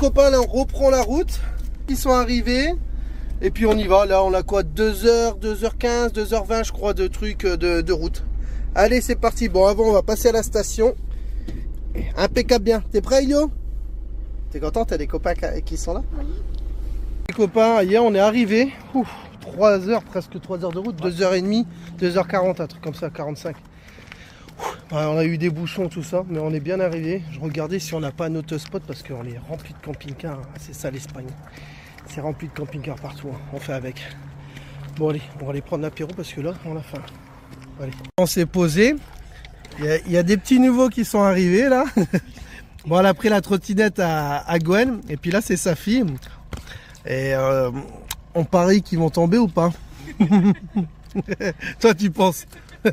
copains, là on reprend la route. Ils sont arrivés. Et puis on y va. Là on a quoi, 2h, 2h15, 2h20 je crois de trucs de route. Allez c'est parti. Bon avant on va passer à la station. Impeccable bien. T'es prêt Elio? T'es content? T'as des copains qui sont là? Oui. Les copains, hier on est arrivé. 3 heures, presque 3 heures de route, 2h30, 2h40, un truc comme ça, 45. On a eu des bouchons, tout ça, mais on est bien arrivé. Je regardais si on n'a pas un autospot parce qu'on est rempli de camping-cars. C'est ça l'Espagne. C'est rempli de camping-cars partout. On fait avec. Bon allez, on va aller prendre l'apéro parce que là, on a faim. Allez. On s'est posé. Il y a des petits nouveaux qui sont arrivés là. Bon, elle a pris la trottinette à Gwen. Et puis là, c'est sa fille. Et on parie qu'ils vont tomber ou pas? Toi, tu penses? Non,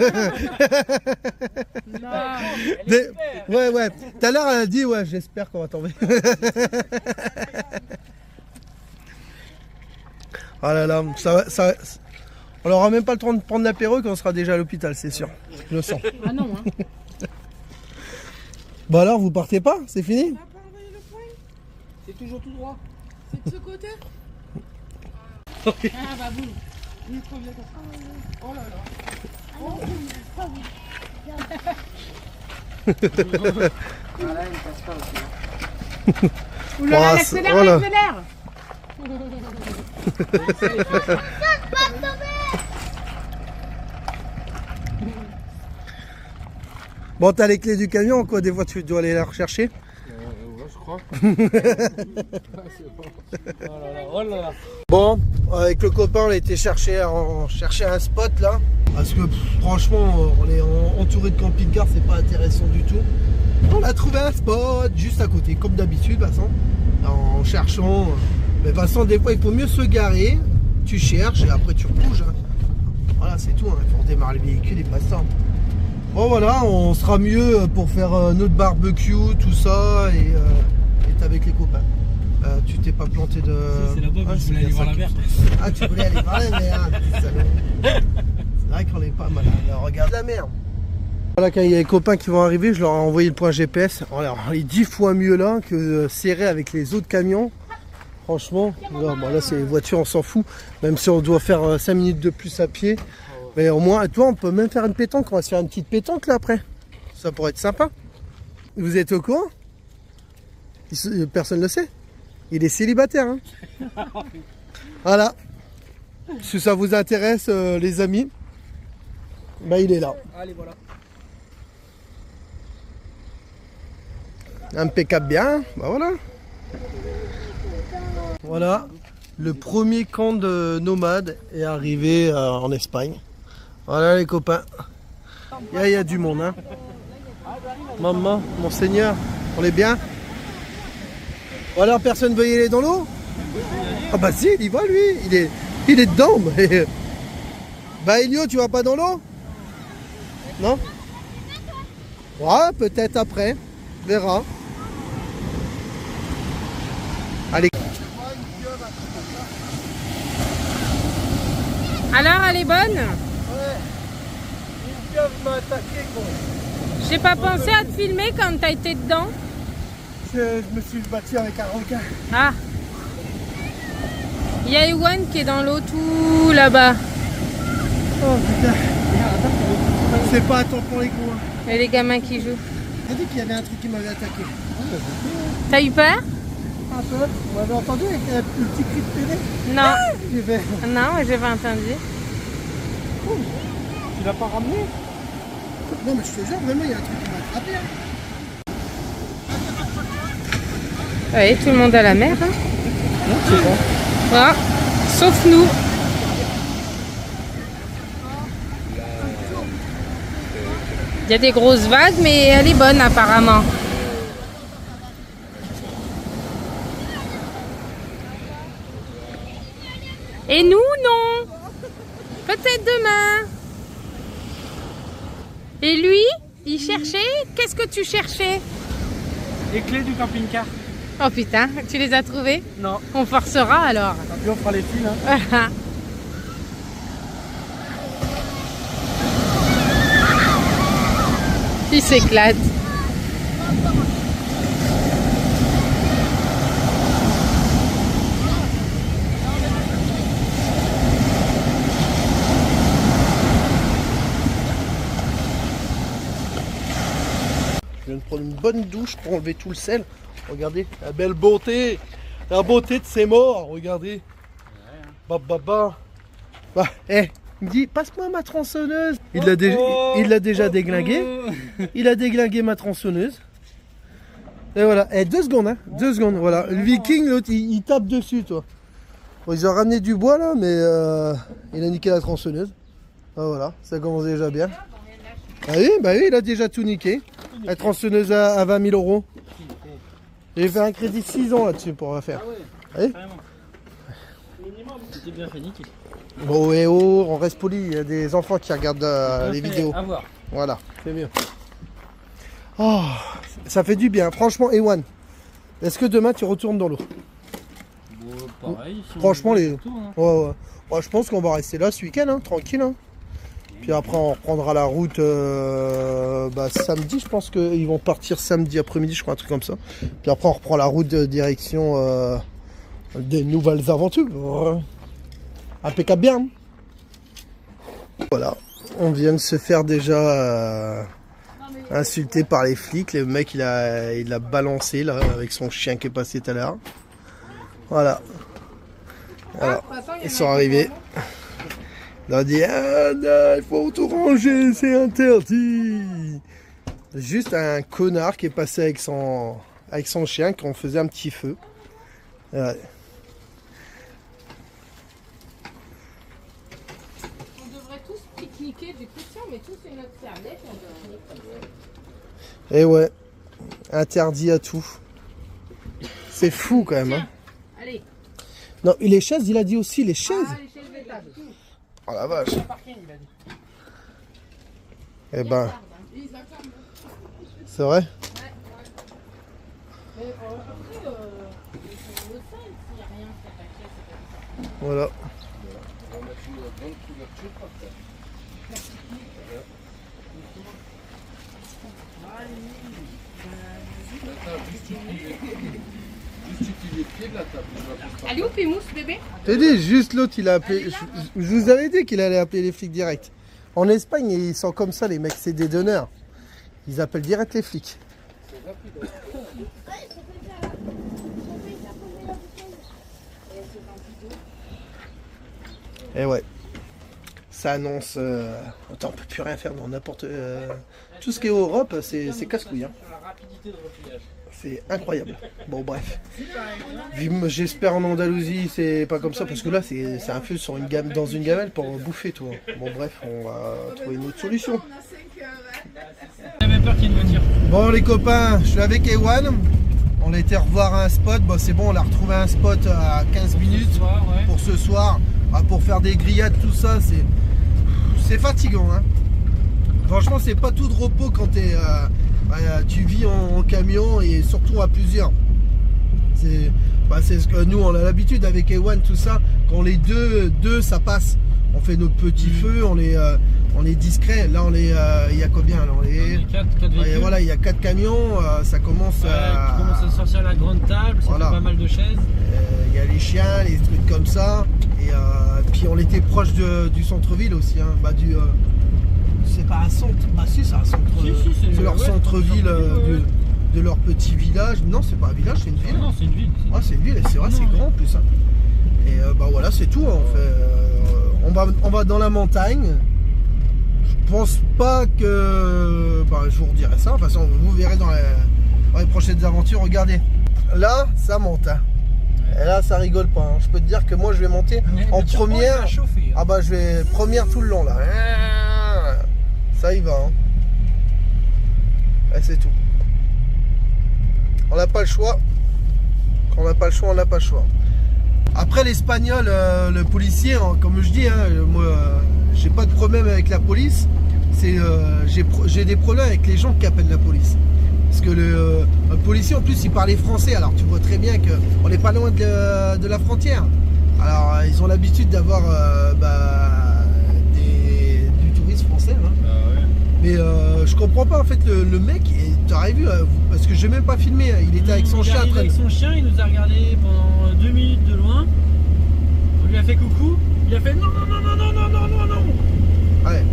ouais. Tout à l'heure, elle a dit, ouais, j'espère qu'on va tomber. Oh là là, on n'aura même pas le temps de prendre l'apéro qu'on sera déjà à l'hôpital, c'est sûr. Je le sens. Ah non, hein. Bon alors, vous partez pas? C'est fini? C'est toujours tout droit. C'est de ce côté. Ah bah boum. Oh là là. Voilà, il passe pas aussi. Oulala, accélère, accélère. Bon, t'as les clés du camion, quoi? Des fois, tu dois aller la rechercher? Ouais, je crois. Oh là là. Bon, avec le copain, on a été chercher un spot là. Parce que franchement, on est entouré de camping-cars, c'est pas intéressant du tout. On a trouvé un spot juste à côté, comme d'habitude, de toute façon. En cherchant. Mais de toute façon, des fois, il faut mieux se garer. Tu cherches et après, tu bouges. Hein. Voilà, c'est tout. Hein. Il faut redémarrer le véhicule et pas ça. Bon, voilà, on sera mieux pour faire notre barbecue, tout ça. Et être avec les copains. Tu t'es pas planté de... C'est là-bas que je voulais aller voir la mer. Ah, tu voulais aller voir la mer, c'est vrai qu'on est pas mal. Alors, regarde la mer. Voilà, quand il y a les copains qui vont arriver, je leur ai envoyé le point GPS. Alors, il est 10 fois mieux là que serré avec les autres camions. Franchement, là c'est les voitures, on s'en fout. Même si on doit faire 5 minutes de plus à pied. Mais au moins, toi, on peut même faire une pétanque. On va se faire une petite pétanque là après. Ça pourrait être sympa. Vous êtes au courant? Personne ne le sait. Il est célibataire. Hein. Voilà. Si ça vous intéresse, les amis, bah, il est là. Allez, voilà. Impeccable bien. Bah voilà. Voilà. Le premier camp de nomades est arrivé en Espagne. Voilà les copains. Il y a du monde. Hein. Maman, monseigneur, on est bien? Voilà, personne veut y aller dans l'eau? Ah bah si, il y va lui, il est dedans. Mais... Bah Elio, tu vas pas dans l'eau? Non? Ouais, peut-être après, on verra. Allez. Alors, elle est bonne? Ouais, une pieuvre m'a attaqué quoi. J'ai pas pensé à te filmer quand t'as été dedans. Je me suis battu avec un requin. Ah. Il y a Ewan qui est dans l'eau tout là-bas. Oh putain. C'est pas à temps pour les coups. Hein. Et les gamins qui jouent. J'ai dit qu'il y avait un truc qui m'avait attaqué. T'as eu peur? Un peu. Vous m'avez entendu avec le petit cri de télé? Non. J'ai fait... Non, j'ai pas entendu. Oh, tu l'as pas ramené? Non mais je te jure, vraiment il y a un truc qui m'a attrapé. Hein. Oui, tout le monde à la mer. Hein. Non, je sais pas. Voilà. Sauf nous. Il y a des grosses vagues, mais elle est bonne apparemment. Et nous, non. Peut-être demain. Et lui, il cherchait. Qu'est-ce que tu cherchais? Les clés du camping-car. Oh putain, tu les as trouvées? Non. On forcera alors. Et puis on fera les fils. Hein. Il s'éclate. bonne douche pour enlever tout le sel. Regardez, la belle beauté. La beauté de ses morts, regardez. Bah. Il me dit, passe-moi ma tronçonneuse. Il l'a déjà déglingué. Il a déglingué ma tronçonneuse. Et voilà, 2 secondes, hein. 2 secondes, voilà. Le viking, l'autre, il tape dessus, toi. Bon, ils ont ramené du bois, là, mais il a niqué la tronçonneuse. Ah, voilà, ça commence déjà bien. Ah oui, bah oui, il a déjà tout niqué. La tronçonneuse à 20 000 €. J'ai fait un crédit de 6 ans là-dessus pour la faire. Ah oui, C'était bien fait, nickel. bon, et oh, on reste poli. Il y a des enfants qui regardent les vidéos. À voir. Voilà, c'est mieux. Oh, ça fait du bien. Franchement, Ewan, est-ce que demain tu retournes dans l'eau? Bon, pareil. Si Franchement, on retourne, hein. ouais. Ouais, je pense qu'on va rester là ce week-end, hein, tranquille. Hein. Puis après, on reprendra la route samedi. Je pense qu'ils vont partir samedi après-midi, je crois, un truc comme ça. Puis après, on reprend la route de direction des nouvelles aventures. Impeccable bien. Voilà, on vient de se faire déjà insulter par les flics. Le mec, il a balancé là avec son chien qui est passé tout à l'heure. Voilà. Alors, ils sont arrivés. Il a dit, ah non, il faut tout ranger, c'est interdit. Juste un connard qui est passé avec son chien, qu'on faisait un petit feu. Ouais. On devrait tous pique-niquer du coup, si on met tous une autre serviette, on devrait... Et ouais, interdit à tout. C'est fou quand même. Hein. Allez. Non, et les chaises, il a dit aussi les chaises. Ah, les chaises d'étage. Oh la vache. Eh ben, c'est vrai. Voilà. Allez où Pimous, bébé? T'as dit, juste l'autre, il a appelé. Je vous avais dit qu'il allait appeler les flics direct. En Espagne, ils sont comme ça, les mecs, c'est des donneurs. Ils appellent direct les flics. Et ouais, ça annonce. Attends, on peut plus rien faire dans n'importe. Tout ce qui est Europe, c'est casse-couille. Hein. C'est incroyable. Bon, bref. J'espère en Andalousie, c'est pas comme ça, parce que là, c'est un feu sur dans une gamelle pour bouffer, toi. Bon, bref, on va trouver une autre solution. J'avais peur qu'il y ait une voiture. Bon, les copains, je suis avec Ewan. On a été revoir un spot. Bon, c'est bon, on a retrouvé un spot à 15 minutes pour ce soir. Pour faire des grillades, tout ça, c'est fatigant. Hein. Franchement, c'est pas tout de repos quand tu vis en camion et surtout à plusieurs. C'est ce que nous, on a l'habitude avec Ewan, tout ça. Quand les deux, ça passe. On fait nos petits feux, on est discret. Là, il y a combien là, on est 4 véhicules. Voilà, il y a 4 camions. Ça commence tu commences à sortir la grande table, ça fait pas mal de chaises. Il y a les chiens, les trucs comme ça. Et puis on était proche du centre-ville aussi. Hein. C'est pas un centre. Bah si, c'est un centre. C'est leur centre-ville de leur petit village. Non, c'est pas un village, c'est une ville. Non, c'est une ville. Ah, c'est une ville, c'est vrai, c'est grand en plus. Hein. Et voilà, c'est tout. Hein. On va dans la montagne. Je pense pas que. Je vous redirai ça. De toute façon, vous verrez dans les prochaines aventures. Regardez. Là, ça monte. Hein. Et là, ça rigole pas. Hein. Je peux te dire que moi, je vais monter en première. Ah bah, je vais première tout le long là. Ça y va. Hein. Et c'est tout. On n'a pas le choix. Quand on n'a pas le choix, on n'a pas le choix. Après l'espagnol, le policier, comme je dis, hein, moi, j'ai pas de problème avec la police. J'ai des problèmes avec les gens qui appellent la police. Parce que le policier, en plus, il parlait français. Alors tu vois très bien qu'on n'est pas loin de la frontière. Alors ils ont l'habitude d'avoir du tourisme français. Hein. Mais je comprends pas en fait le mec. T'aurais vu, parce que j'ai même pas filmé. Il était avec son chien. Avec son chien, il nous a regardé pendant 2 minutes de loin. On lui a fait coucou. Il a fait non. Ouais.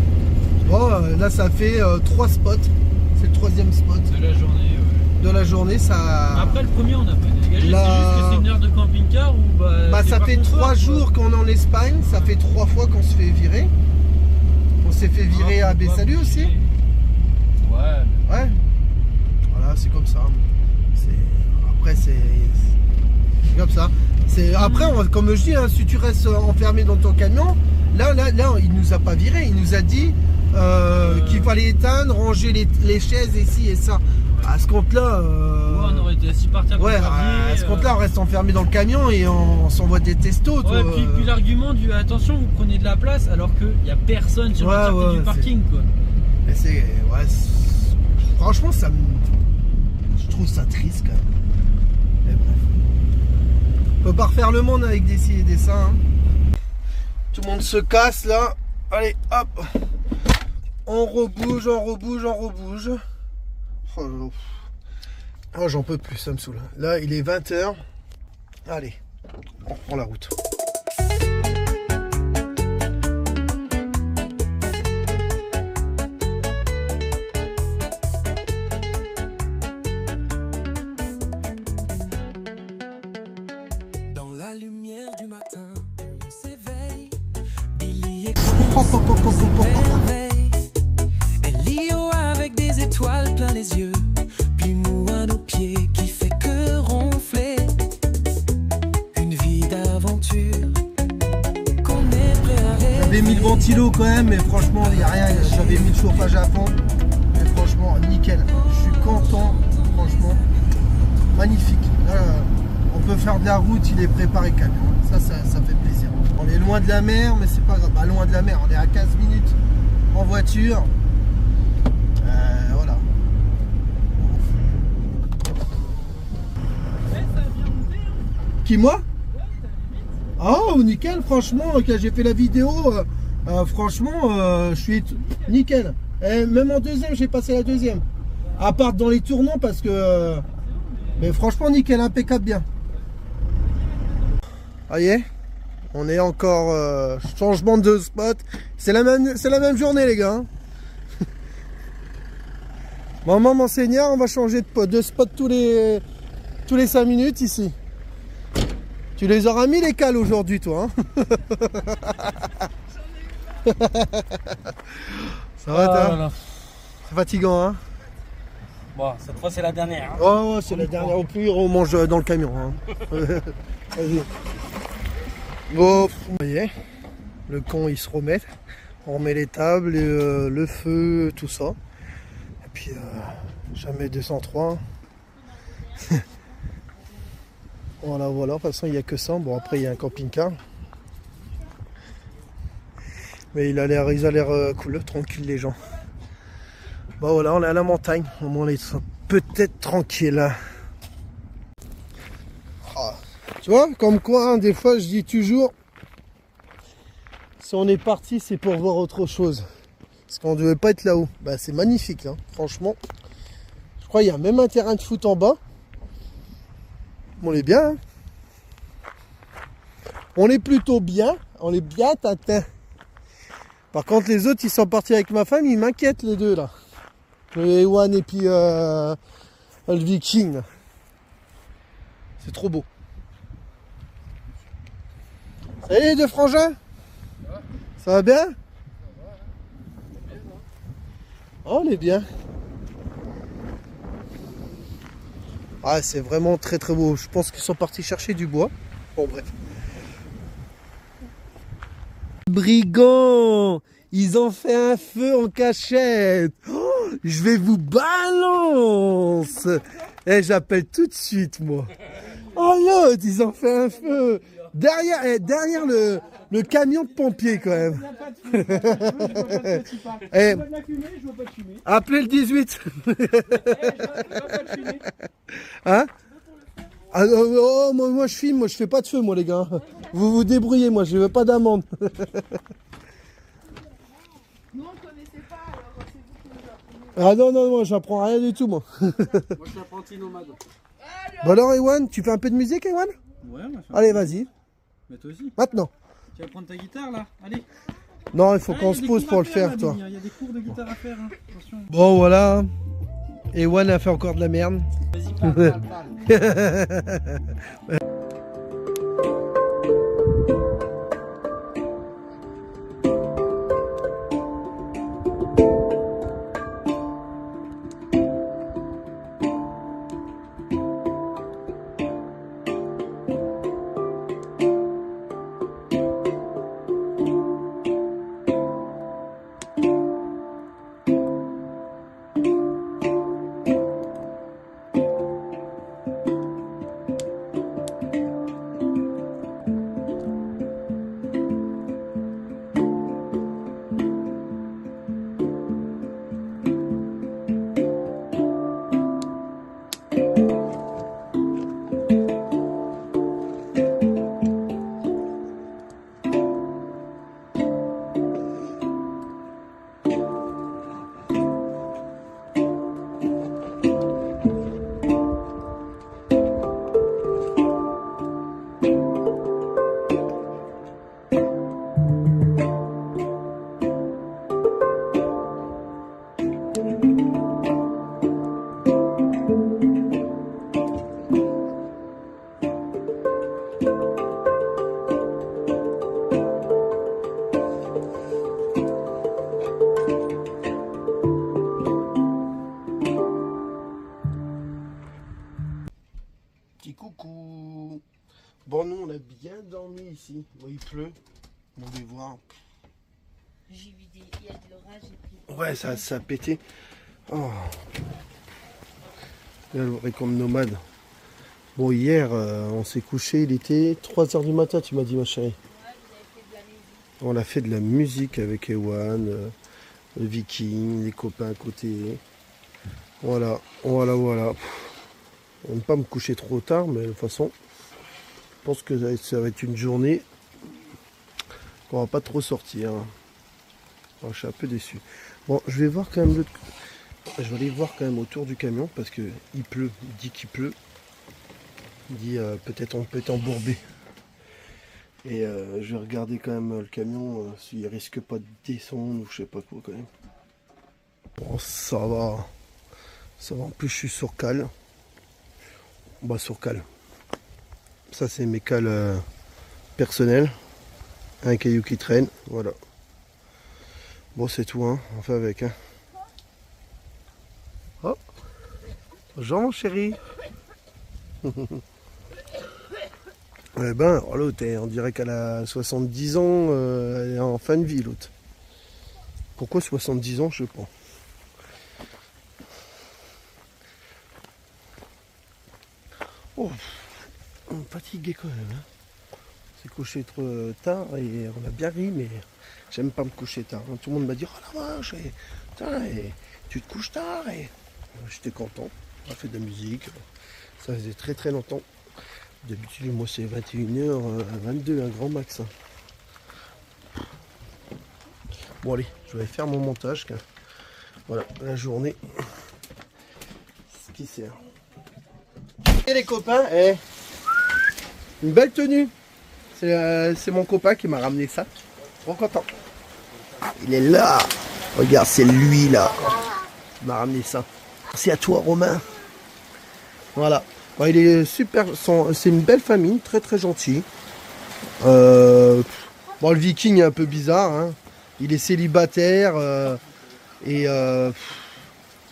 Bon, là ça fait 3 spots. C'est le 3e spot. De la journée. Ouais. de la journée, ça... Après le premier, on n'a pas dégagé. La- C'est juste que c'est une heure de camping-car où Bah c'est ça pas fait confort, 3 quoi. jours qu'on est en Espagne, ça fait 3 fois qu'on se fait virer. On s'est fait virer à Bessalus aussi. Ouais. Ouais. Voilà, c'est comme ça. Après, c'est comme ça. Après, comme je dis, hein, si tu restes enfermé dans ton camion, là, il nous a pas viré. Il nous a dit qu'il fallait éteindre, ranger les chaises ici et ça. À ce compte-là, Ouais, on aurait été assis par terre. ouais, comme à gravier, ce compte-là, on reste enfermé dans le camion et on s'envoie des testos. Ouais, puis l'argument du attention, vous prenez de la place alors qu'il n'y a personne sur la sortie du parking, quoi. Mais franchement, je trouve ça triste quand même. Mais bref. On peut pas refaire le monde avec des ci et des ça. Hein. Tout le monde se casse là. Allez, hop. On rebouge, on rebouge, on rebouge. Oh, j'en peux plus, ça me saoule. Là, il est 20h. Allez, on reprend la route. Dans la lumière du matin, on s'éveille. Billy est merveille. Elio avec des étoiles plein les yeux. Puis nous à nos pieds qui fait que ronfler. Une vie d'aventure qu'on est prêt à rêver. J'avais mis le ventilo quand même, mais franchement, il n'y a rien. J'avais mis le chauffage à fond. Mais franchement, nickel. Je suis content. Franchement, magnifique. Là, on peut faire de la route, il est préparé camion. Ça fait plaisir. On est loin de la mer, mais c'est pas grave. Bah, loin de la mer, on est à 15 minutes en voiture. Voilà. Qui, moi? Oh, nickel, franchement, quand j'ai fait la vidéo, franchement, je suis nickel. Et même en deuxième, j'ai passé la deuxième. À part dans les tournants, parce que... mais franchement, nickel, impeccable bien. Voyez, on est encore changement de spot. C'est la même journée, les gars. Hein. Maman m'enseignant, on va changer de spot tous les 5 minutes ici. Tu les auras mis les cales aujourd'hui, toi. Hein. Ça va, toi? C'est fatigant, hein? Bon, cette fois c'est la dernière. Hein. Oh, c'est la dernière. Au pire, on mange dans le camion. Hein. Vas-y. Bon, vous voyez, le camp il se remet. On remet les tables, le feu, tout ça. Et puis, jamais 203. Voilà, de toute façon il n'y a que ça. Bon, après il y a un camping-car. Mais ils ont l'air cool, tranquille les gens. Bon voilà, on est à la montagne. Au moins ils sont peut-être tranquilles. Ah, tu vois, comme quoi, hein, des fois je dis toujours, si on est parti, c'est pour voir autre chose. Parce qu'on ne devait pas être là-haut. Bah, c'est magnifique, hein, franchement. Je crois qu'il y a même un terrain de foot en bas. On est bien. Hein. On est plutôt bien. On est bien tatin. Par contre, les autres, ils sont partis avec ma femme. Ils m'inquiètent, les deux, là. Le Ewan et puis le Viking. Là. C'est trop beau. Salut les deux frangins. Ça va bien? Oh, on est bien. Ah, c'est vraiment très très beau. Je pense qu'ils sont partis chercher du bois. Bon, bref. Brigands! Ils ont fait un feu en cachette. Oh, je vais vous balance. Eh, j'appelle tout de suite, moi. Oh, l'autre, ils ont fait un feu. Derrière le camion de pompiers, quand même. Eh, appelez le 18. Hein? Ah, oh, moi je filme, moi je fais pas de feu, moi les gars. Vous vous débrouillez, moi je veux pas d'amende. Nous on connaissait pas, alors c'est vous qui nous apprenez. Ah non, moi j'apprends rien du tout, moi. Moi je suis apprenti nomade. Bon alors, Ewan, tu fais un peu de musique, Ewan? Ouais, on va faire. Allez, vas-y. Mais toi aussi. Maintenant. Tu vas prendre ta guitare là. Allez. Non, il faut Ah, qu'on y a se des pose cours pour à le faire, là, toi. Billy, hein. Il y a des cours de guitare à faire. Hein. Attention. Bon, voilà. Ewan a fait encore de la merde. Vas-y, parle. Petit coucou. Bon, nous on a bien dormi ici. Bon, il pleut. On va voir. J'ai vu il y a de l'orage et puis... Ouais, ça a pété. Oh. Là, le récompte nomade. Bon, hier, on s'est couché, il était 3h du matin, tu m'as dit, ma chérie. Ouais, vous avez fait de la musique. On a fait de la musique avec Ewan, le Viking, les copains à côté. Voilà. On ne pas me coucher trop tard, mais de toute façon, je pense que ça va être une journée qu'on va pas trop sortir. Alors, je suis un peu déçu. Bon, je vais voir quand même je vais aller voir quand même autour du camion parce que il pleut. Il dit qu'il pleut. Il dit peut-être on peut être embourbé. Et je vais regarder quand même le camion s'il risque pas de descendre ou je sais pas quoi quand même. Bon, ça va. Ça va. En plus, je suis sur cale. Bah, sur cale. Ça, c'est mes cales personnelles. Un caillou qui traîne. Voilà. Bon, c'est tout, hein. On fait avec, hein. Oh, bonjour, mon chéri. Eh ben, oh, l'autre, on dirait qu'elle a 70 ans, elle est en fin de vie, l'autre. Pourquoi 70 ans, je sais pas. Oh, on est fatigué quand même, hein. On s'est couché trop tard et on a bien ri, mais j'aime pas me coucher tard. Tout le monde m'a dit, oh la vache, et tu te couches tard. Et j'étais content, on a fait de la musique. Ça faisait très très longtemps. D'habitude, moi, c'est 21h, 22, un grand max. Bon, allez, je vais faire mon montage. Voilà, la journée. Ce qui sert. Et les copains, une belle tenue. C'est mon copain qui m'a ramené ça. Trop content. Il est là. Regarde, c'est lui là. Il m'a ramené ça. C'est à toi, Romain. Voilà. Bon, il est super. C'est une belle famille, très très gentil. Bon, le Viking est un peu bizarre. Hein. Il est célibataire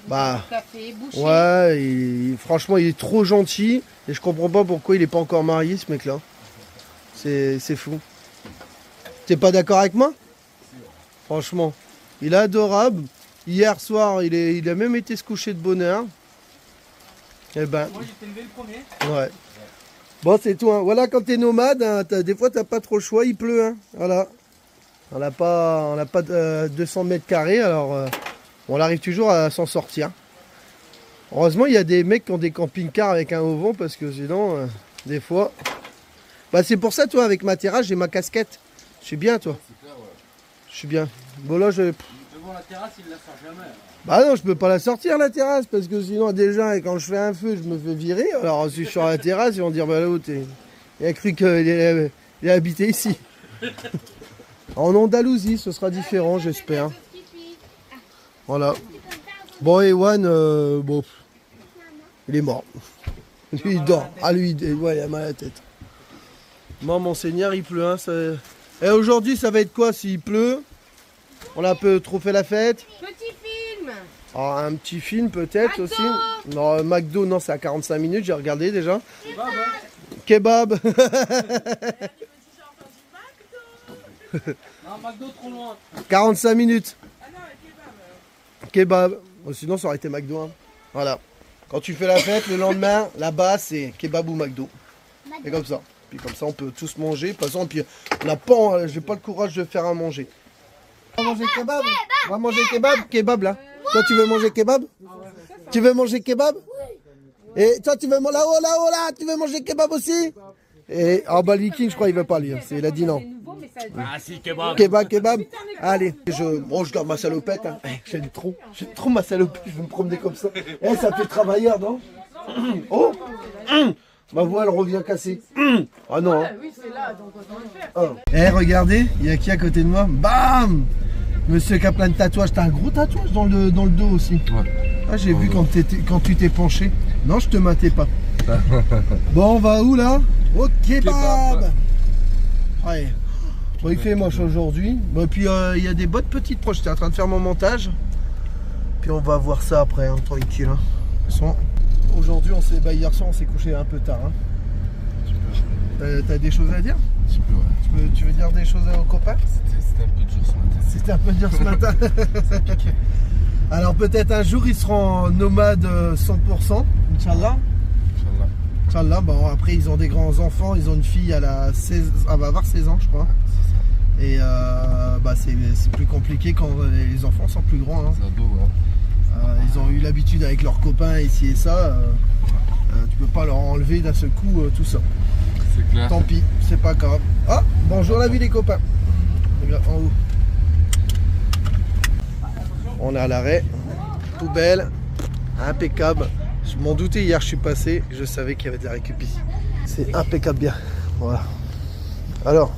bah. Café, bouché. Ouais. Franchement, il est trop gentil et je comprends pas pourquoi il est pas encore marié, ce mec-là. C'est fou. T'es pas d'accord avec moi? Franchement, il est adorable. Hier soir, il a même été se coucher de bonne heure. Eh ben. Moi, j'ai levé le premier. Ouais. Bon, c'est tout. Hein. Voilà, quand t'es nomade, hein, des fois, t'as pas trop le choix. Il pleut. Hein. Voilà. On n'a pas 200 mètres carrés, alors on arrive toujours à s'en sortir. Heureusement, il y a des mecs qui ont des camping-cars avec un haut vent, parce que sinon, des fois... Bah, c'est pour ça, toi, avec ma terrasse, j'ai ma casquette. Je suis bien, toi. Je suis bien. Bon, là, Devant la terrasse, il la sort jamais. Bah non, je peux pas la sortir, la terrasse, parce que sinon, déjà, quand je fais un feu, je me fais virer. Alors, si je suis sur la terrasse, ils vont dire, bah l'autre, il a cru qu'il est habité ici. En Andalousie, ce sera différent, j'espère. Voilà. Bon, Ewan, bon, il est mort. Lui, il dort. Ah, lui, ouais, il a mal à la tête. Moi, mon Seigneur, il pleut. Hein, ça... Et aujourd'hui, ça va être quoi s'il pleut? On a un peu trop fait la fête. Petit film. Alors, un petit film peut-être aussi. Non, McDo, non, c'est à 45 minutes, j'ai regardé déjà. Kebab. Non, McDo trop loin. 45 minutes. Kebab. Bon, sinon, ça aurait été McDo. Hein. Voilà. Quand tu fais la fête, le lendemain, là-bas, c'est kebab ou McDo. Et comme ça. Puis comme ça, on peut tous manger. De toute façon, puis on n'a pas, j'ai pas le courage de faire à manger. On va manger kebab. On va manger kebab. Kebab là. Toi, tu veux manger kebab? Tu veux manger kebab? Et toi, tu veux manger là-haut, là-haut, là. Tu veux manger kebab aussi? Et en bas, Viking, je crois, il veut pas lui. Il a dit non. Ah si, kebab. Kebab. Allez, je garde ma salopette. Hein. J'aime trop ma salopette. Je vais me promener comme ça. Eh, ça fait travailleur, non? Oh. Ma voix, elle revient cassée. Ah non. Hein. Oui, c'est là, donc autant le faire. Eh, regardez, il y a qui à côté de moi? Bam! Monsieur qui a plein de tatouages. T'as un gros tatouage dans le dos aussi. Ouais. Ah, j'ai vu quand tu t'es penché. Non, je te matais pas. Bon, on va où là? Au kebab. Ouais. Bon, il fait moche aujourd'hui. Bon, puis il y a des bonnes petites proches. J'étais en train de faire mon montage. Puis on va voir ça après, hein, tranquille. Hein. Aujourd'hui, hier soir, on s'est couché un peu tard. Hein. T'as des choses à dire? Un petit peu, ouais. Tu veux dire des choses aux copains? C'était un peu dur ce matin. C'était un peu dur ce matin. Ça piquait. Alors peut-être un jour ils seront nomades 100%, Inch'Allah. Inch'Allah, bon après ils ont des grands enfants, ils ont une fille, elle va avoir 16 ans je crois. Et c'est plus compliqué quand les enfants sont plus grands. Hein. Ils ont eu l'habitude avec leurs copains ici et ça. Tu peux pas leur enlever d'un seul coup tout ça. C'est clair. Tant pis, c'est pas grave. Ah, bonjour la vie les copains. Regarde en haut. On est à l'arrêt. Poubelle. Impeccable. Je m'en doutais hier, je suis passé. Je savais qu'il y avait de la récup ici. C'est impeccable bien. Voilà. Alors,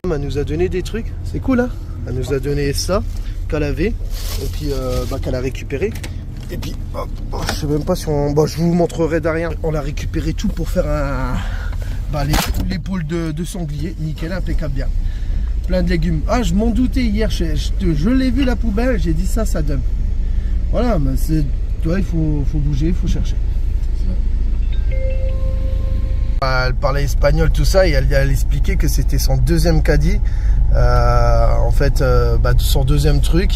elle nous a donné des trucs. C'est cool hein. Elle nous a donné ça qu'elle avait. Et puis qu'elle a récupéré. Et puis, je sais même pas si on... je vous montrerai derrière. On a récupéré tout pour faire l'épaule de sanglier. Nickel, impeccable bien. Plein de légumes. Ah, je m'en doutais hier. Je l'ai vu la poubelle. J'ai dit ça donne. Voilà, mais il faut bouger, il faut chercher. Elle parlait espagnol, tout ça, et elle expliquait que c'était son deuxième caddie. En fait, son deuxième truc.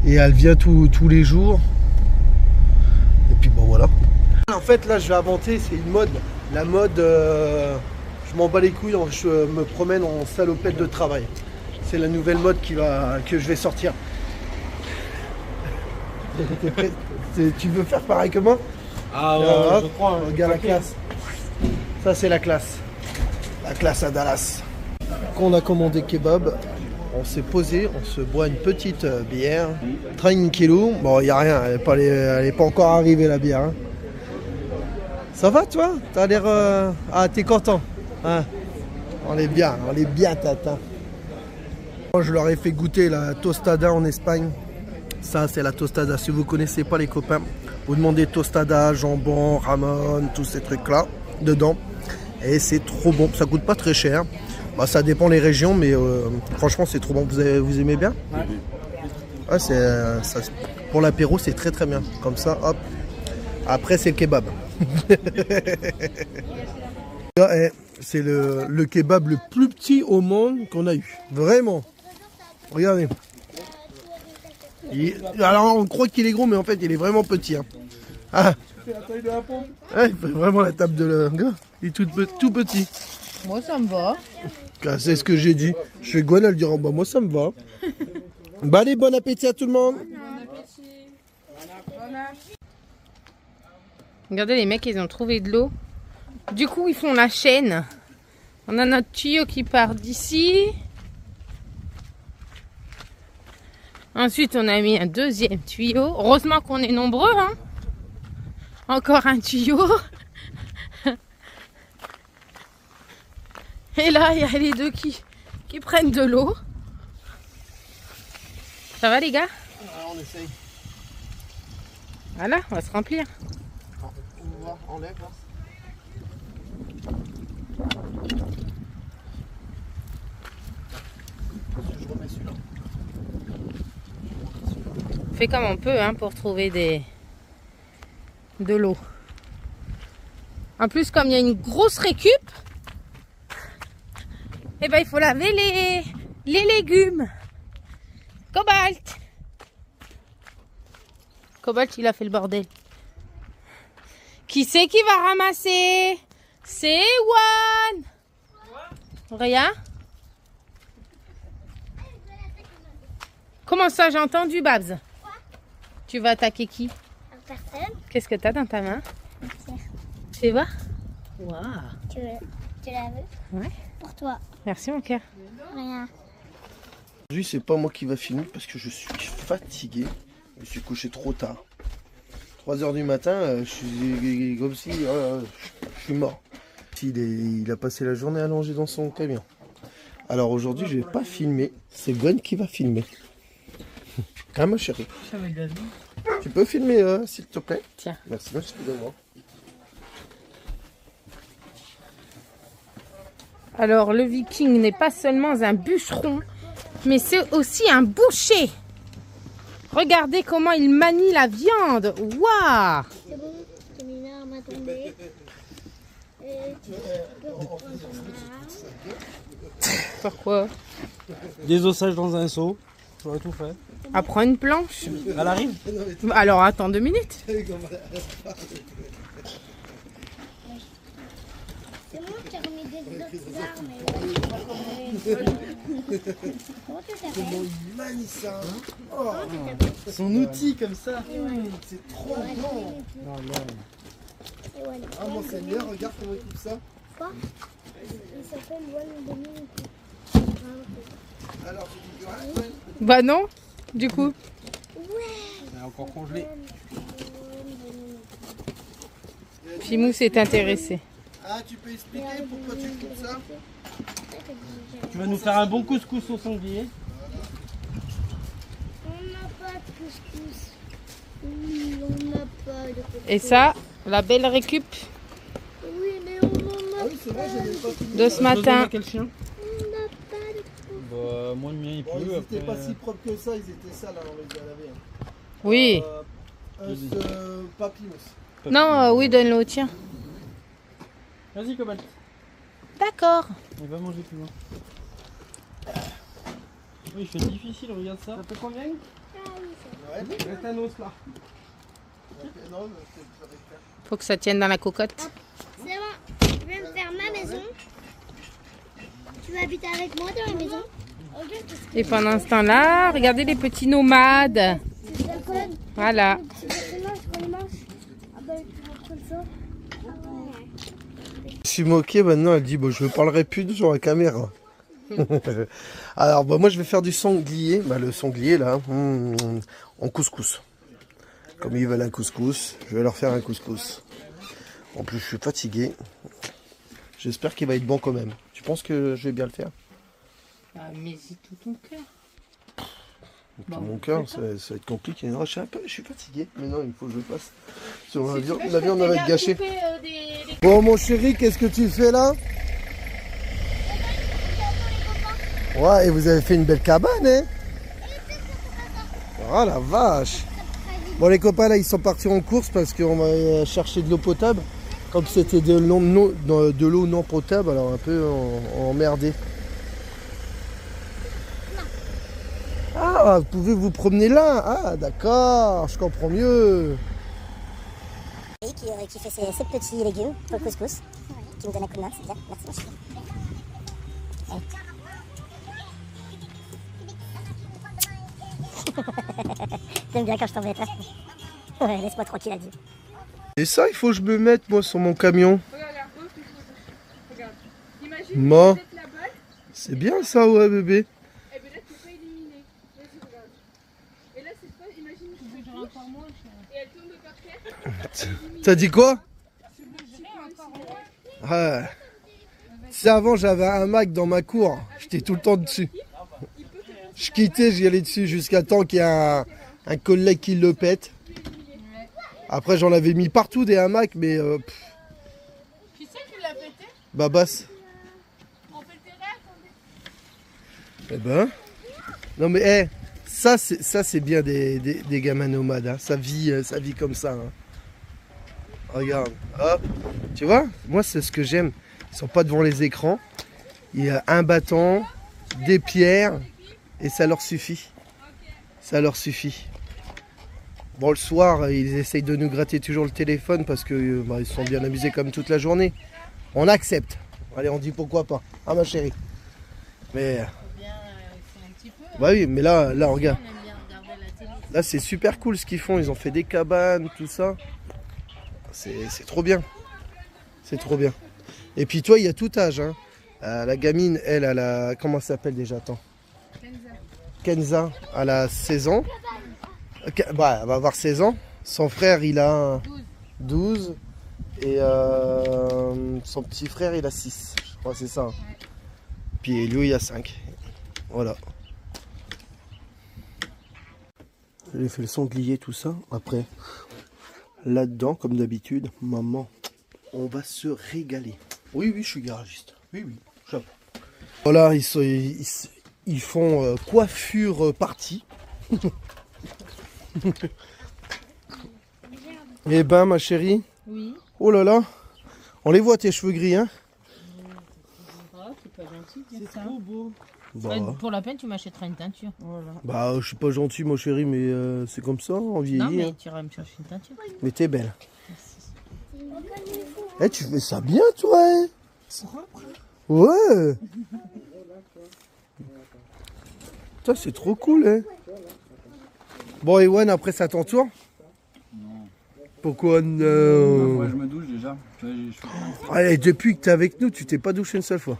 Et elle vient tous les jours. Et puis bon voilà. En fait là je vais inventer, c'est une mode. La mode, je m'en bats les couilles, je me promène en salopette de travail. C'est la nouvelle mode que je vais sortir. T'es prêt? Tu veux faire pareil que moi? Ah ouais, je crois. Regarde la classe. Ça c'est la classe. La classe à Dallas. Quand on a commandé kebab, on s'est posé, on se boit une petite bière. Tranquillou. Bon, il n'y a rien, elle n'est pas encore arrivée la bière. Hein. Ça va toi? T'as l'air... Ah, t'es content hein? On est bien, tata. Moi, je leur ai fait goûter la tostada en Espagne. Ça, c'est la tostada. Si vous ne connaissez pas les copains, vous demandez tostada, jambon, ramon, tous ces trucs-là dedans. Et c'est trop bon. Ça coûte pas très cher. Ça dépend les régions, mais franchement, c'est trop bon. Vous aimez bien? Ouais. Pour l'apéro, c'est très très bien. Comme ça, hop. Après, c'est le kebab. C'est le kebab le plus petit au monde qu'on a eu. Vraiment. Regardez. Alors, on croit qu'il est gros, mais en fait, il est vraiment petit. Hein. Ah. Il fait la taille de la pompe. Ouais, il fait vraiment la table de le gars. Il est tout petit. Moi, ça me va. C'est ce que j'ai dit. Je fais Gwen, elle dira moi ça me va. Allez, bon appétit à tout le monde. Regardez, les mecs, ils ont trouvé de l'eau. Du coup, ils font la chaîne. On a notre tuyau qui part d'ici. Ensuite, on a mis un deuxième tuyau. Heureusement qu'on est nombreux. Hein. Encore un tuyau. Et là, il y a les deux qui prennent de l'eau. Ça va les gars? On essaye. Voilà, on va se remplir. On va, enlève là. Je remets celui-là. On fait comme on peut hein, pour trouver de l'eau. En plus, comme il y a une grosse récup, eh ben, il faut laver les légumes. Cobalt. Cobalt, il a fait le bordel. Qui c'est qui va ramasser? C'est Ewan. Regarde. Comment ça, j'ai entendu, Babs? Tu vas attaquer qui? Personne. Qu'est-ce que t'as dans ta main? Tu vois? Waouh. Tu la veux? Ouais. Pour toi. Merci, mon cœur. Rien. Aujourd'hui, c'est pas moi qui va filmer parce que je suis fatigué. Je me suis couché trop tard. 3 h du matin, je suis comme si je suis mort. Il a passé la journée allongé dans son camion. Alors aujourd'hui, je vais pas filmer. C'est Gwen qui va filmer. Hein, ma chérie? Tu peux filmer, s'il te plaît? Tiens. Merci, excusez-moi. Alors, le Viking n'est pas seulement un bûcheron, mais c'est aussi un boucher. Regardez comment il manie la viande. Waouh! C'est bon, j'ai mis une arme à tomber. Et tu peux reprendre ton arme. Pourquoi? Des ossages dans un seau. J'aurais tout fait. Apprends une planche. Elle arrive. Alors, attends 2 minutes. C'est moi qui ai remis des autres armes. Comment tu t'appelles? Il manie ça. Comment tu t'appelles? Son outil comme ça. C'est trop bon. Ewan. Ah, mon Seigneur, regarde comment il coupe ça. Quoi? Il s'appelle Ewan Dominique. Alors, tu dis que Bah non, du coup. Elle est encore congelée. Pimou s'est intéressé. Ah, tu peux expliquer pourquoi tu coupes ça? Tu vas nous faire un bon couscous au sanglier. On n'a pas de couscous. Oui, on n'a pas de couscous. Et ça, la belle récup Oui, mais on n'en a Ah oui, c'est vrai, j'avais pas fini. de ce matin. Quel chien? On n'a pas de couscous. Bah, moi le mien il Bon, pleut. ils étaient après, pas si propres que ça, ils étaient sales, alors on les a lavés. Oui. Papillons. Non, oui, donne-le au tien. Vas-y, Cobalt. D'accord. Il va manger plus loin. Oui, il fait difficile, regarde ça. Ça fait combien? Ouais, Reste un os là. non, mais c'est avec ça. Faut que ça tienne dans la cocotte. C'est bon, je vais me faire ma maison. Tu vas habiter avec moi dans la maison? Ok, Et pendant ce temps-là, regardez les petits nomades. c'est personne. Voilà. C'est personne, je mange. Ah bah, tu vas prendre ça. Ah ouais. Je suis moqué maintenant, elle dit bon, je ne parlerai plus sur la caméra. Alors bah, moi je vais faire du sanglier, bah, le sanglier là, en couscous. Comme ils veulent un couscous, je vais leur faire un couscous. En plus je suis fatigué, j'espère qu'il va être bon quand même. Tu penses que je vais bien le faire? Mais c'est tout ton cœur. Tout mon cœur, ça va être compliqué. Non, je suis fatigué, mais non, il faut que je passe sur l'avion. L'avion va être gâché. Bon mon chéri, qu'est-ce que tu fais là? Ouais, et vous avez fait une belle cabane, hein? Oh la vache! Bon, les copains, là, ils sont partis en course parce qu'on va chercher de l'eau potable. Comme c'était de l'eau non potable, alors un peu emmerdé. Ah, vous pouvez vous promener là? Ah, d'accord, je comprends mieux. Qui fait ses petits légumes pour le couscous. Qui me donne un coup de main, c'est bien. Merci, mon chéri. J'aime bien quand je t'embête. Hein. Ouais, laisse-moi tranquille, elle dit. Et ça, il faut que je me mette, moi, sur mon camion. Regarde. Imagine Moi. que tu la balle, C'est bien ça, ouais, bébé. et bien là tu n'es pas éliminé. Vas-y, regarde. Et là cette fois, imagine que tu touches, encore moins, et elle tombe par terre. T'as dit quoi? Ouais. Si avant j'avais un Mac dans ma cour, j'étais tout le temps dessus. Je quittais, j'y allais dessus jusqu'à temps qu'il y ait un collègue qui le pète. Après, j'en avais mis partout des hamacs, mais... Tu sais qui l'a pété? Babas. On fait le terrain, Eh ben... Non mais, ça c'est bien des gamins nomades, hein. Ça vit comme ça. Hein. Regarde, hop. Tu vois, moi c'est ce que j'aime. Ils sont pas devant les écrans. Il y a un bâton, des pierres, et ça leur suffit. Ça leur suffit. Bon, le soir, ils essayent de nous gratter toujours le téléphone parce que ils se sont bien amusés comme toute la journée. On accepte. Allez, on dit pourquoi pas. Ah ma chérie. Mais... Bah oui, mais là regarde. Là, c'est super cool ce qu'ils font. Ils ont fait des cabanes, tout ça. C'est trop bien. C'est trop bien. Et puis toi, il y a tout âge. Hein. La gamine, elle a... Comment elle s'appelle déjà? Attends. Kenza. Elle a 16 ans. Bah, elle va avoir 16 ans. Son frère, il a 12. Et son petit frère, il a 6. Je crois que c'est ça. Puis lui, il a 5. Voilà. J'ai fait le sanglier, tout ça. Après, là-dedans, comme d'habitude, maman, on va se régaler. Oui, je suis garagiste. Oui. Voilà, ils font coiffure partie. Eh ben, ma chérie. Oui. Oh là là. On les voit, tes cheveux gris, hein? Ah, c'est pas gentil. C'est trop beau. Bah, Pour la peine, tu m'achèteras une teinture. Voilà. bah, je suis pas gentil, ma chérie, mais c'est comme ça, on vieillit. Non, mais hein. tu iras me chercher une teinture. Mais t'es belle. Eh, tu fais ça bien, toi, hein? Ouais. Ça, c'est trop cool, hein? Bon, Ewan, après, c'est à ton tour? Non. Pourquoi non? Moi, je me douche déjà. Tu vois, je fais Allez, depuis que t'es avec nous, tu t'es pas douché une seule fois.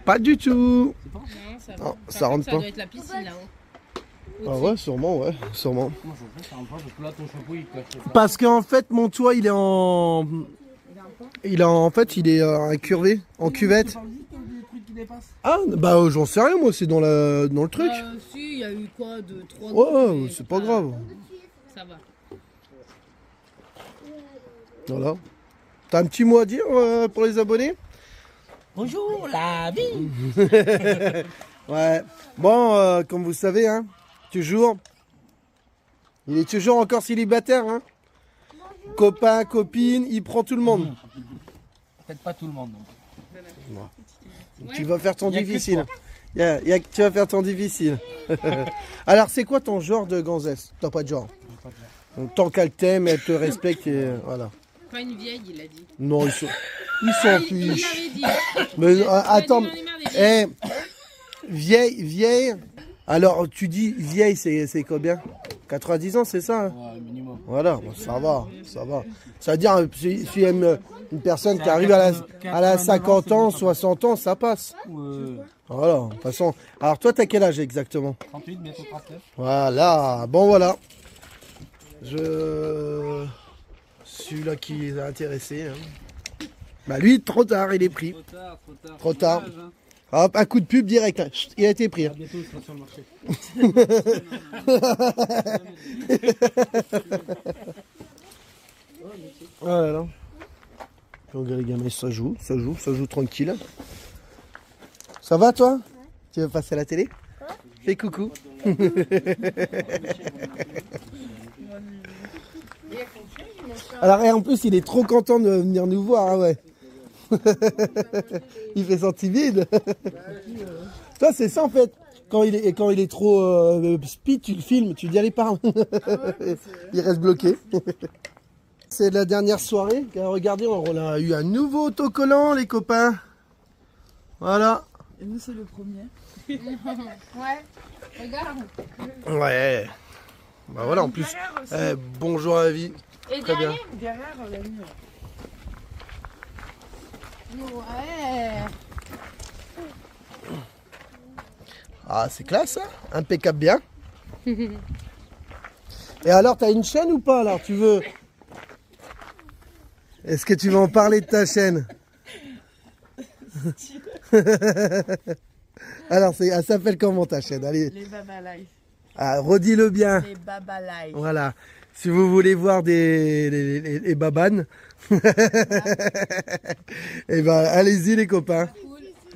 Pas du tout. Non, ça Non, ça rentre ça pas. doit être la piscine là-haut. Ah ouais, sûrement, ouais, sûrement. Comment ça se fait, ça rentre pas? Parce que là, ton chapeau, il cache. Parce qu'en fait, mon toit, il est en... Il est incurvé, en cuvette. Ah, bah j'en sais rien, moi, c'est dans le truc. Si, il y a eu quoi de 3 Ouais, c'est pas grave. Ça va. Voilà. T'as un petit mot à dire pour les abonnés? Bonjour la vie. Ouais. Bon, comme vous savez, hein, toujours. Il est toujours encore célibataire, hein. Copain, copine, il prend tout le monde. Peut-être pas tout le monde. Donc. Tu vas faire ton Y a que difficile. Tu vas faire ton difficile. Alors, c'est quoi ton genre de gonzesse? T'as pas de genre. Donc, tant qu'elle t'aime, elle te respecte et voilà. Pas une vieille, il a dit. Non, ils s'en Il fichent. l'avait dit. Mais attends, Il a dit, j'en ai marre des vieilles. vieille. Alors, tu dis vieille, c'est combien? 90 ans, c'est ça? Hein? Ouais, minimum. Voilà, bon, ça va. Ça veut dire, si une personne qui arrive à la 50 ans, 60 ans, ça passe. Voilà, de toute façon. Alors, toi, t'as quel âge exactement? 38, bientôt 39. Voilà, bon, voilà. Celui-là qui les a intéressés. Hein. Bah, lui, trop tard, il est pris. Trop tard. Dommage, hein. Hop, un coup de pub direct. Là. Chut, il a été pris. Hein. Bientôt, il sera sur le marché. Oh là là. Puis on regarde les gamins, ça joue tranquille. Ça va toi? Tu veux passer à la télé? Fais coucou. Alors et en plus il est trop content de venir nous voir, hein, ouais. Il fait son timide. Ça c'est ça en fait. Quand il est trop speed, tu le filmes, tu dis allez parle. Il reste bloqué. C'est la dernière soirée. Regardez, on a eu un nouveau autocollant, les copains. Voilà. Et nous, c'est le premier. Ouais, regarde. Ouais. Bah voilà, en plus. Bonjour à la vie. Et Très bien. Derrière, la mienne. Ouais. Ah, c'est classe, hein? Impeccable bien. Et alors, t'as une chaîne ou pas, alors? Tu veux... Est-ce que tu veux en parler de ta chaîne? Alors, elle s'appelle comment ta chaîne? Allez. Les Baba Life. Ah, redis-le bien. Les Baba Life. Voilà. Si vous voulez voir les babanes, et ben allez-y les copains.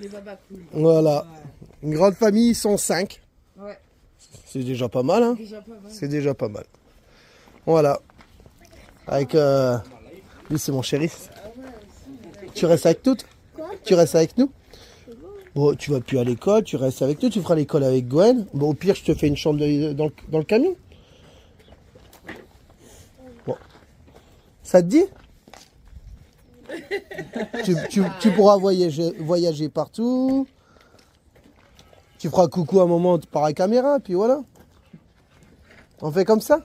Les babas cool. Voilà. Une grande famille, ils sont 5. Ouais. C'est déjà pas mal, hein. Déjà pas mal. C'est déjà pas mal. Voilà. Avec... Lui, c'est mon chéri. Tu restes avec nous? Tu restes avec nous? Bon, tu vas plus à l'école, tu restes avec nous, tu feras l'école avec Gwen. Bon, au pire, je te fais une chambre dans le camion. Bon. Ça te dit? tu pourras voyager partout. Tu feras coucou un moment par la caméra, puis voilà. On fait comme ça?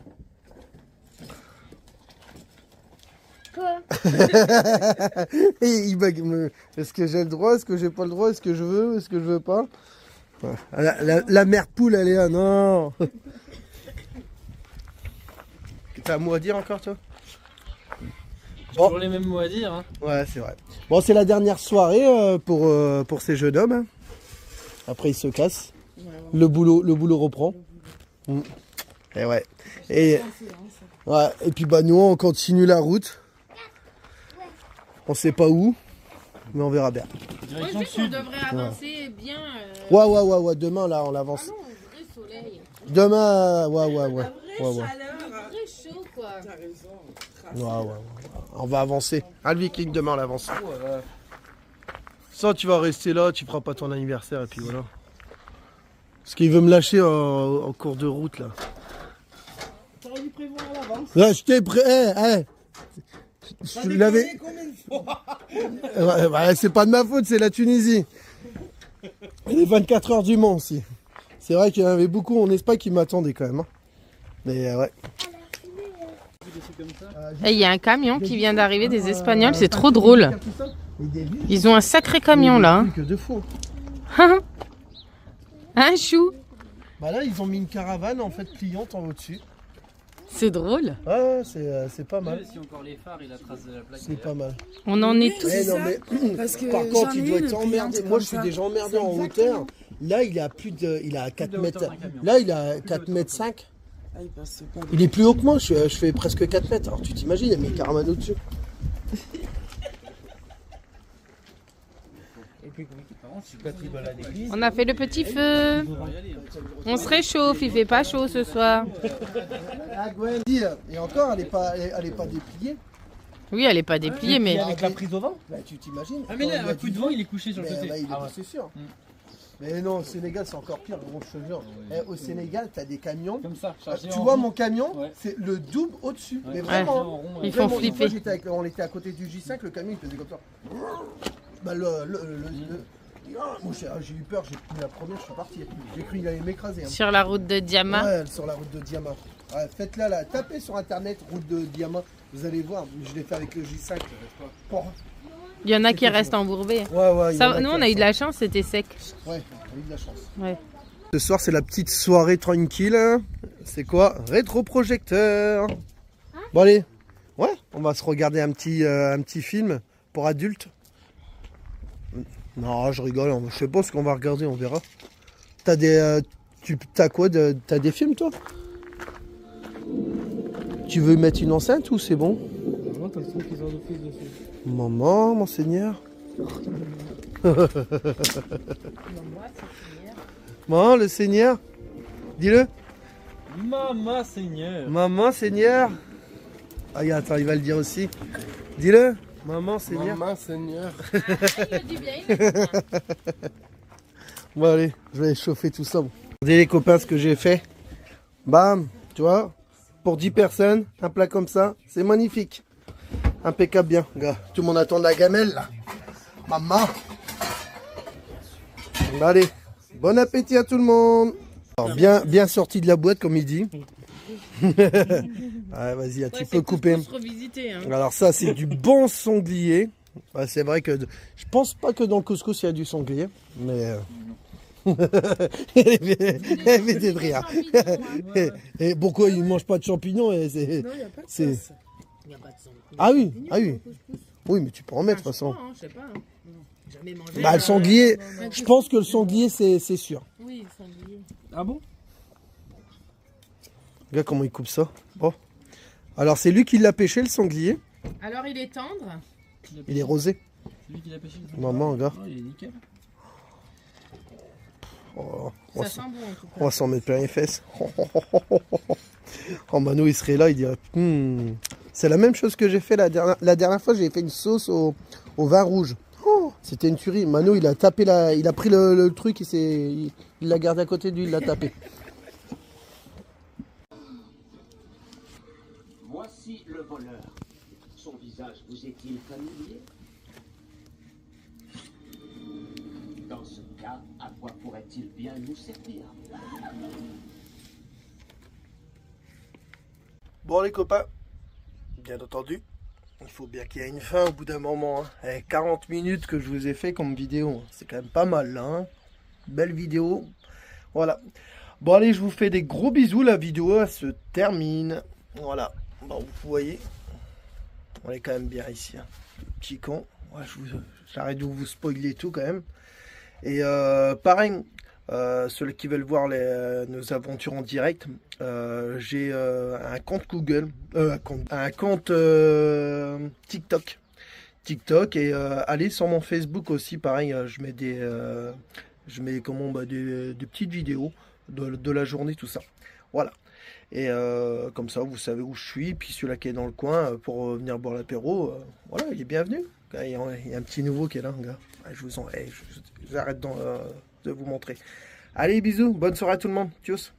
Quoi? Et il bug. Est-ce que j'ai le droit? Est-ce que j'ai pas le droit? Est-ce que je veux? Est-ce que je veux pas? Ouais. La mère poule, elle est là. Non. T'as un mot à dire encore, toi? Toujours les mêmes mots à dire. Hein. Ouais, c'est vrai. Bon, c'est la dernière soirée pour ces jeunes hommes. Hein. Après, ils se cassent. Le boulot reprend. Et ouais. Et puis bah nous, on continue la route. On sait pas où, mais on verra bien. Direction Juste, on sud. devrait avancer bien. Ouais. Demain, là, on avance. Non, un vrai soleil. Demain, ouais. Chaleur. Un vrai chaud, quoi. T'as raison. Ouais. On va avancer. Ah, le Viking, demain, on avance. Ça, tu vas rester là, tu feras pas ton anniversaire, et puis voilà. Parce qu'il veut me lâcher en cours de route, là. T'aurais dû prévoir à l'avance. Là, je t'ai prêt. Je l'avais. Combien de fois? Ouais, c'est pas de ma faute, c'est la Tunisie. Et les 24 heures du Mans aussi. C'est vrai qu'il y en avait beaucoup en Espagne qui m'attendaient quand même. Hein. Mais ouais. Et il y a un camion qui vient d'arriver des Espagnols, c'est trop drôle. Ils ont un sacré camion là. Hein. Que de fou. Un chou. Bah là, ils ont mis une caravane en fait pliante en haut dessus. C'est drôle. Ouais, c'est pas mal. Si encore les phares et la trace de la plaque. C'est pas mal. On en est tous. Eh non, mais, Parce que par contre, j'en il ai doit une être emmerdé. pliante Moi, comme je suis ça. déjà emmerdé en C'est hauteur. Là, il a plus de. Il a 4 de mètres. hauteur d'un camion. Là, il a 4 mètres 5. Ah, il passe pas. Il est plus haut que moi. Je fais presque 4 mètres. Alors, tu t'imagines, il y a mes caravanes au-dessus. On a fait le petit feu. On se réchauffe, il fait pas chaud ce soir. Ah, Gwen, dis, et encore, elle est pas dépliée. Oui, elle est pas dépliée, mais Avec la prise au vent. Bah, tu t'imagines. Ah mais quand là, il y a un coup du de vent, il est couché sur le Mais côté. là, il est Ah ouais. c'est sûr. Mais non, au Sénégal, c'est encore pire, gros, je te jure. Eh, au Sénégal, t'as des camions. Comme ça, Tu chargé en vois, rond. mon camion, Ouais. c'est le double au-dessus. Ouais. Mais Ouais. vraiment. En rond, ils ouais. font Vraiment, une fois, flipper. on était à côté du J5, le camion, il faisait comme ça. Bah, moi, j'ai eu peur, j'ai pris la première, je suis parti. J'ai cru qu'il allait m'écraser. Hein. sur la route de Diama. Ouais, sur la route de Diama. Ouais, faites-la là, tapez sur internet route de Diama, vous allez voir, je l'ai fait avec le J5. Bon. Il y en a qui restent embourbés. Ouais, Ça, nous, on a eu de la chance, c'était sec. Ouais, on a eu de la chance. Ouais. Ce soir, c'est la petite soirée tranquille. C'est quoi? Rétroprojecteur. Bon, allez. Ouais, on va se regarder un petit film pour adultes. Non, je rigole. Je sais pas ce qu'on va regarder, on verra. T'as t'as quoi? T'as des films, toi? Tu veux mettre une enceinte ou c'est bon? Non, t'as le son qui sort d'office dessus. Maman, monseigneur. Maman, le Seigneur. Dis-le. Maman Seigneur. Maman, Seigneur. Ah, attends, il va le dire aussi. Dis-le. Maman, Seigneur. Maman Seigneur. Bon, allez, je vais chauffer tout ça. Bon. Regardez les copains ce que j'ai fait. Bam, tu vois, pour 10 personnes, un plat comme ça, c'est magnifique. Impeccable bien. Regarde, tout le monde attend de la gamelle là. Maman. Bah, allez, bon appétit à tout le monde. Alors, bien sorti de la boîte comme il dit. Ouais, vas-y, tu peux couper. Revisiter, hein. Alors ça, c'est du bon sanglier. Ouais, c'est vrai que je pense pas que dans le couscous il y a du sanglier, mais elle fait de rire. Et pourquoi il mange pas de champignons? Et c'est... Non, il n'y a pas de c'est- sauce. Ah oui, oui, mais tu peux en mettre de toute façon. Je sais pas. Jamais mangé. Bah, le sanglier, je pense que le sanglier c'est sûr. Oui, sanglier. Ah bon? Regarde comment il coupe ça. Oh. Alors c'est lui qui l'a pêché, le sanglier. Alors il est tendre. Il est rosé. C'est lui qui l'a pêché. Maman, regarde. Oh, il est nickel. Oh, Ça sent bon en tout cas. on va s'en mettre plein les fesses. Oh, Mano, il serait là, il dirait c'est la même chose que j'ai fait la dernière fois, j'ai fait une sauce au vin rouge. Oh, c'était une tuerie. Mano, il a tapé il a pris le truc, il l'a gardé à côté de lui, il l'a tapé. Voici le voleur. Son visage vous est-il familier? Dans ce cas, à quoi pourrait-il bien nous servir? Bon les copains, bien entendu, il faut bien qu'il y ait une fin au bout d'un moment. Hein. 40 minutes que je vous ai fait comme vidéo, c'est quand même pas mal là. Hein. Belle vidéo. Voilà. Bon allez, je vous fais des gros bisous, la vidéo elle se termine. Voilà. Bon, vous voyez, on est quand même bien ici. Hein. Le petit con. Ouais, j'arrête de vous spoiler tout quand même. Et pareil, ceux qui veulent voir nos aventures en direct, j'ai un compte Google, un compte TikTok. Et allez sur mon Facebook aussi, pareil, je mets des petites vidéos de la journée, tout ça. Voilà. Et comme ça, vous savez où je suis. Puis celui-là qui est dans le coin pour venir boire l'apéro, voilà, il est bienvenu. Il y a un petit nouveau qui est là, gars. J'arrête de vous montrer. Allez, bisous, bonne soirée à tout le monde. Tchuss.